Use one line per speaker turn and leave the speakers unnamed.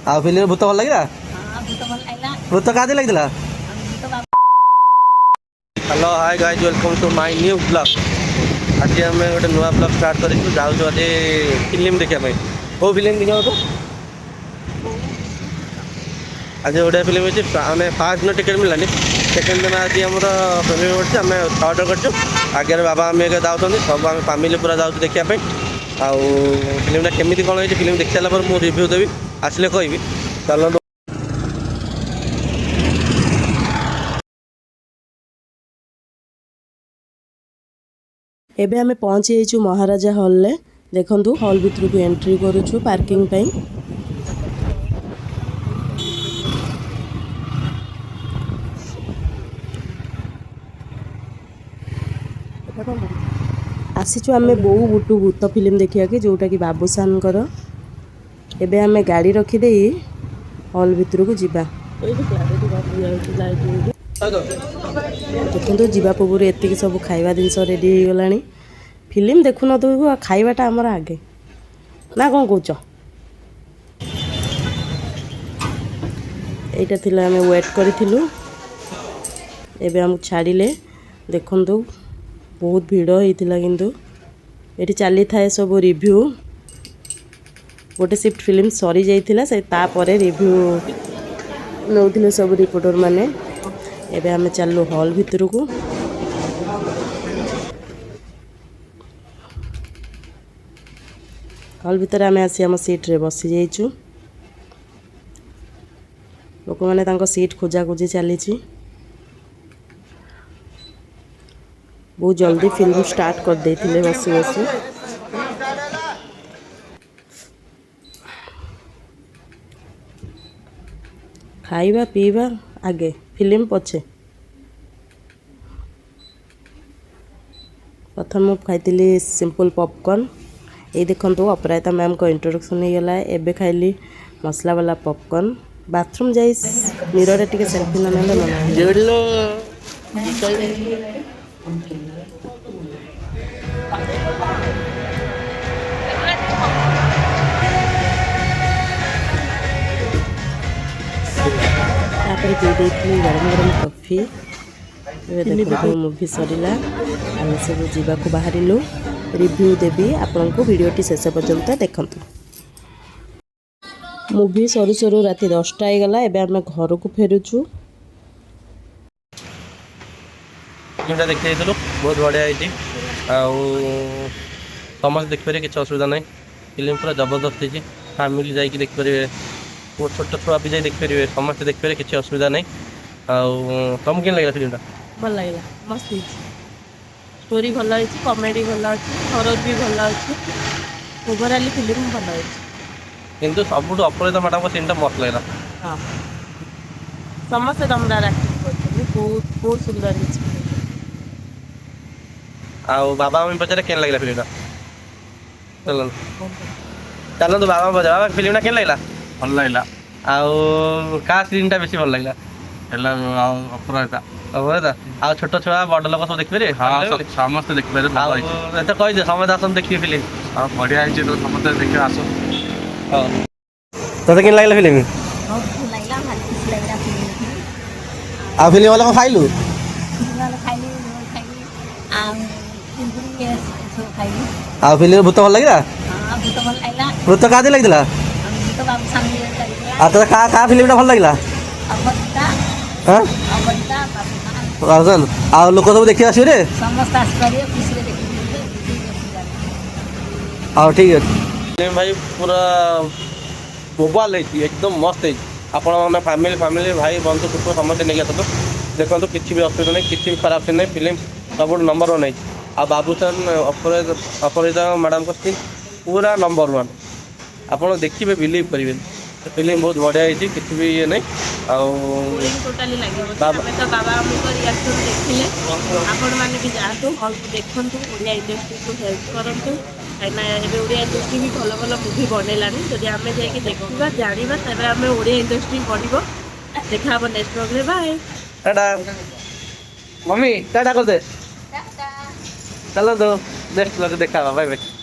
आ film भूत भल लगा भूत का लगी hello hi guys welcome to my new blog आज आम गोटे नुआ ब्लॉग स्टार्ट करूँ जाऊँ आज फिल्म देखा कौ फिल्म देखा तो आज गोटे फिल्म अच्छी मैंने फास्ट दिन टिकेट मिलानी सेकेंड दिन आज आम फैमिली पड़े आम ऑर्डर कर आगे बाबा आम जाऊँ सब आम फैमिली पूरा जाऊँ देखापी आउ फिल्मटा केमी कौन है फिल्म देख सारा मुझे रिव्यू देवी आसले कहि चलो
एबे आमे पहुँची जाइछु महाराजा हॉल ले देखंतु हॉल भितर को एंट्री करूछु पार्किंग पई आसीछु आमे बोउ बुटू भूत फिल्म देखिया के जोटा कि बाबूसान कर एबे आमे गाड़ी रखी देई हॉल भितर को जिबा देखो जीवा पूर्व एति सब खाइबा जिनस रेडी हो गलानी फिल्म देखु न तो खाइबाटा आमर आगे ना कौन कौच एटा थिला हमें वेट करिथिलु एबे हम छाड़िले देखंतु बहुत भीड़ होइतिला किंतु एटी चली थाए सब रिव्यू गोटे शिफ्ट फिल्म सरी जाइतिला से तापरे रिव्यू नौथिले सब रिपोर्टर माने एबे हमें चलू हॉल भितर को हॉल भितर आम आसी आम सीट रे बसी जाइछु लोक माने तांको सीट खोजा खोजी चली बहुत जल्दी फिल्म स्टार्ट कर देथिले बसी बसी खाइबा पीबा आगे फिल्म पछे प्रथम खाई सिंपल पॉपकॉर्न ये देखो अपराजिता मैम को इंट्रोडक्शन हो गला एबे खाइली मसला वाला पॉपकॉर्न बाथरूम जाई मिरर रे टिके सेल्फी न नेले तापर पी देती गरम गरम कॉफी देखो मूवी सरिला आम सब जावाक बाहर रिव्यू देवी आपण को वीडियोटी शेष पर्यंत देखंतु मूवी सरू सरू राति 10टा हो गला एबे आम घर को फेरुछु
फिल्मटा देखते बहुत बढ़िया है समस्त देखिपारे किसी असुविधा ना फिल्म पूरा जबरदस्त है फैमिली जाकि देखिपारे छोट छुआ भी जाए देखिपारे समस्त देखिपारे किसी असुविधा ना तुमको केन लगा फिल्मटा
भल लगे मस्त स्टोरी भल अच्छी कॉमेडी भल अच्छी हरर भी भल अच्छी ओवरऑल फिल्म भल अच्छी
किंतु सब अपराजिता मैडम को सीन मस्त लगा
हाँ समस्त दमदार एक्टिंग करते बहुत बहुत सुंदर
आउ बाबा मम्मी पचारे केन लगा फिल्मटा चलो चलो तो बाबा पचार बाबा फिल्मटा केन लगा
भल लगा
आउ का सीनटा बेसी भल लगा
अपराजिता
अपराजिता आ छोट छुआ बड़ लोक सब देखिपारे
हाँ समस्त देखिपारे
एत कहीदे समस्त आसन देखिए फिल्म
हाँ बढ़िया है तो समस्त देखिए आस
तोते केन लागला फिल्म आ फिल्म वाला को खाइलु आ फिल्म भूत भल लगा भूत का लगी आ तो का फिल्मटा भल लगा हाँ आ लोक सब देखिए आसवे हाँ ठीक है भाई पूरा मोबाइल है एकदम मस्त है आपण फैमिली फैमिली भाई बंधु कुटुंब समस्त नहीं आस देखो किसी भी असुविधा नहीं किसी भी खराब सीन नहीं फिल्म सब नंबर 1 है आ बाबूसान अपराजिता मैडम को सीन पूरा नंबर 1 आपड़ देखिए बिलीव करेंगे फिल्म बहुत बढ़िया है किसी भी ये नहीं
टोटाली बाबा हमको रिएक्शन देखिले आपण माने भी जातु हॉल को देखंतु ओडिया इंडस्ट्री को हेल्प करंतु काइना एबे ओडिया इंडस्ट्री भी भलो भलो मूवी बनेलानी जदि आमे जाय के देखिबा जानिबा तबे आमे ओडिया इंडस्ट्री बढ़िबो देखाबो नेक्स्ट ब्लॉग रे बाय
टाटा मम्मी टाटा कर दे टाटा चलो तो नेक्स्ट ब्लॉग देखा बाय बाय